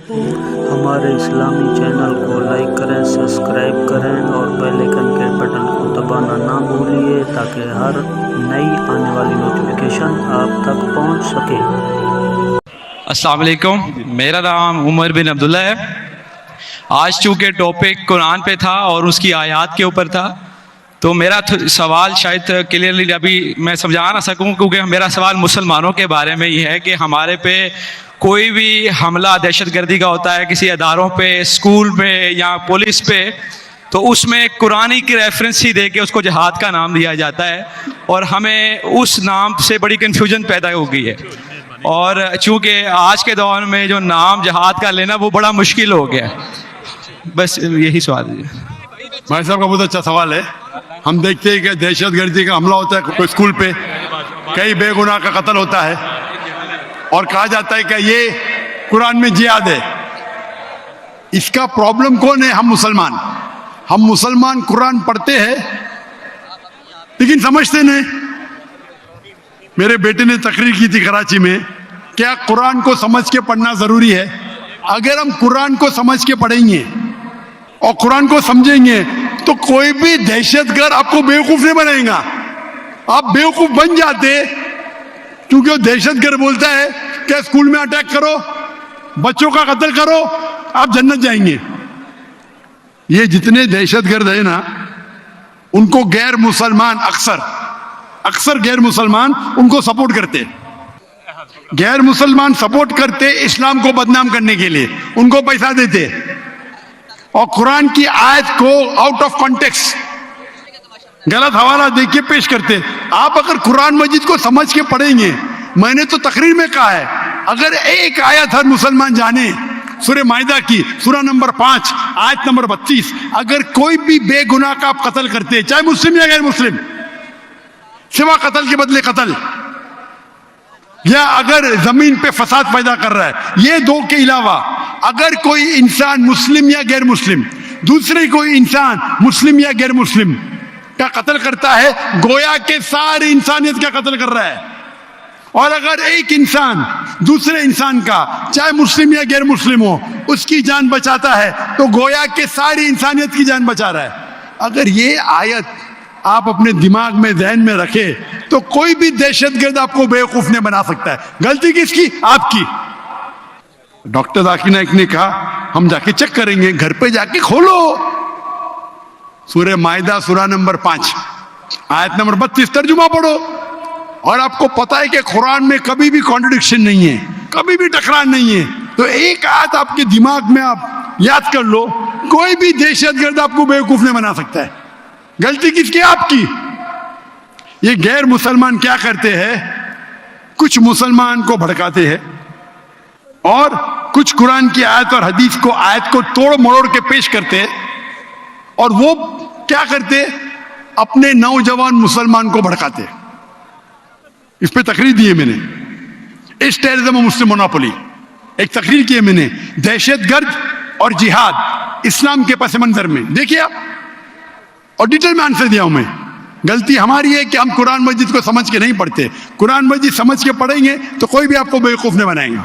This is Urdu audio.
ہمارے اسلامی چینل کو لائک کریں، سبسکرائب کریں اور بیل آئکن کے بٹن کو دبانا نہ بھولیے تاکہ ہر نئی آنے والی نوٹیفیکیشن آپ تک پہنچ سکے۔ السلام علیکم، میرا نام عمر بن عبداللہ ہے۔ آج چونکہ ٹاپک قرآن پہ تھا اور اس کی آیات کے اوپر تھا تو میرا سوال شاید کلیئرلی ابھی میں سمجھا نہ سکوں، کیونکہ میرا سوال مسلمانوں کے بارے میں یہ ہے کہ ہمارے پہ کوئی بھی حملہ دہشت گردی کا ہوتا ہے کسی اداروں پہ، اسکول پہ یا پولیس پہ، تو اس میں قرآن کی ریفرنس ہی دے کے اس کو جہاد کا نام دیا جاتا ہے اور ہمیں اس نام سے بڑی کنفیوژن پیدا ہو گئی ہے۔ اور چونکہ آج کے دور میں جو نام جہاد کا لینا وہ بڑا مشکل ہو گیا ہے۔ بس یہی سوال ہے۔ بھائی صاحب کا بہت اچھا سوال ہے۔ ہم دیکھتے ہیں کہ دہشت گردی کا حملہ ہوتا ہے کوئی اسکول پہ، کئی بے گناہ کا قتل ہوتا ہے اور کہا جاتا ہے کہ یہ قرآن میں جہاد ہے۔ اس کا پرابلم کون ہے؟ ہم مسلمان قرآن پڑھتے ہیں لیکن سمجھتے نہیں۔ میرے بیٹے نے تقریر کی تھی کراچی میں، کیا قرآن کو سمجھ کے پڑھنا ضروری ہے؟ اگر ہم قرآن کو سمجھ کے پڑھیں گے اور قرآن کو سمجھیں گے تو کوئی بھی دہشت گرد آپ کو بیوقوف نہیں بنائے گا۔ آپ بیوقوف بن جاتے کیونکہ وہ دہشت گرد بولتا ہے کہ اسکول میں اٹیک کرو، بچوں کا قتل کرو، آپ جنت جائیں گے۔ یہ جتنے دہشت گرد ہیں نا، ان کو غیر مسلمان اکثر غیر مسلمان ان کو سپورٹ کرتے، غیر مسلمان سپورٹ کرتے اسلام کو بدنام کرنے کے لیے، ان کو پیسہ دیتے اور قرآن کی آیت کو آؤٹ آف کانٹیکسٹ غلط حوالہ دے کے پیش کرتے۔ آپ اگر قرآن مجید کو سمجھ کے پڑھیں گے، میں نے تو تقریر میں کہا ہے، اگر ایک آیت ہر مسلمان جانے، سورہ مائدہ کی سورہ نمبر 5 آیت نمبر 32، اگر کوئی بھی بے گناہ کا آپ قتل کرتے چاہے مسلم یا غیر مسلم، سوا قتل کے بدلے قتل، یا اگر زمین پہ فساد پیدا کر رہا ہے، یہ دو کے علاوہ اگر کوئی انسان مسلم یا غیر مسلم دوسرے کوئی انسان مسلم یا غیر مسلم کا قتل کرتا ہے، گویا کہ ساری انسانیت کا قتل کر رہا ہے۔ اور اگر ایک انسان دوسرے انسان کا چاہے مسلم یا غیر مسلم ہو اس کی جان بچاتا ہے تو گویا کہ ساری انسانیت کی جان بچا رہا ہے۔ اگر یہ آیت آپ اپنے دماغ میں ذہن میں رکھے تو کوئی بھی دہشت گرد آپ کو بیوقوف نہیں بنا سکتا ہے۔ غلطی کس کی؟ آپ کی۔ ڈاکٹر ذاکر نائک نے کہا ہم جا کے چیک کریں گے، گھر پہ جا کے کھولو سورہ مائدہ سورہ نمبر 5 آیت نمبر 32 ترجمہ پڑھو، اور آپ کو پتا ہے کہ قرآن میں کبھی بھی کانٹرڈکشن نہیں ہے، کبھی بھی ٹکرار نہیں ہے۔ تو ایک آیت آپ کے دماغ میں آپ یاد کر لو، کوئی بھی دہشت گرد آپ کو بیوقوف نہیں بنا سکتا ہے۔ غلطی کس کی؟ آپ کی۔ یہ غیر مسلمان کیا کرتے ہیں؟ کچھ مسلمان کو بھڑکاتے ہیں اور کچھ قرآن کی آیت اور حدیث کو آیت کو توڑ مروڑ کے پیش کرتے ہیں، اور وہ کیا کرتے؟ اپنے نوجوان مسلمان کو بھڑکاتے۔ اس پہ تقریر دی ہے میں نے، اس ٹیررزم مسلم مونوپولی، ایک تقریر کی ہے میں نے، دہشت گرد اور جہاد اسلام کے پس منظر میں، دیکھیے آپ، اور ڈیٹیل میں آنسر دیا ہوں میں۔ غلطی ہماری ہے کہ ہم قرآن مجید کو سمجھ کے نہیں پڑھتے۔ قرآن مجید سمجھ کے پڑھیں گے تو کوئی بھی آپ کو بیوقوف نہیں بنائے گا۔